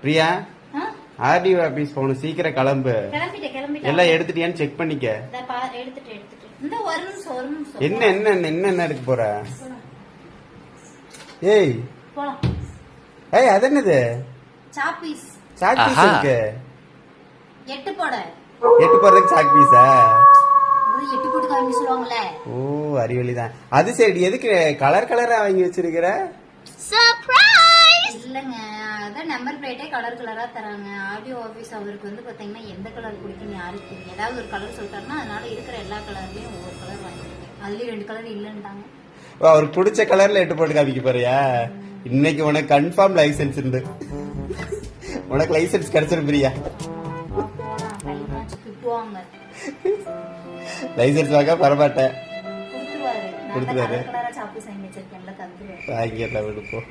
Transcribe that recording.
Priya RTO office போகணும், சீக்கிரம் கிளம்பு. எல்லாம் எடுத்துட்டியான்னு செக் பண்ணிக்க. என்ன என்ன என்ன எடுக்க போற? ஏய் ஏய், அது என்னது? சாக்பீஸ் இருக்கு. எட்டு போடுறதுக்கு சாக்பீஸா? ஓ, அறிவழிதான். அது சரி, எதுக்கு கலர் கலரா வாங்கி வச்சிருக்கிற? இல்லங்க, அதான் நம்பர் பிளேட்டே கலர் கலரா தராங்க. ஆர்டிஓ ஆபீஸ் அவருக்கு வந்து பாத்தீங்கன்னா எந்த கலர் பிடிக்குன்னு யாருக்கு தெரியும். ஏதாவது ஒரு கலர் சொல்லிட்டாருன்னா அதனால இருக்கிற எல்லா கலர்லயும் ஒவ்வொரு கலர் வாங்கிருக்கேன். அதுலயும் 2 கலர் இல்லன்ட்டாங்க. அவருக்கு பிடிச்ச கலர்ல எட்டு போட்டு காமிக்க போறியா? இன்னைக்கு உனக்கு கன்ஃபார்ம் லைசன்ஸ் உண்டு. உனக்கு லைசன்ஸ் கிடைச்சிரும் பிரியா. லைசன்ஸ் வாங்க வரமாட்டேன். கொடுத்துருவாரு. வாங்கிடலாம், விடுப்போம்.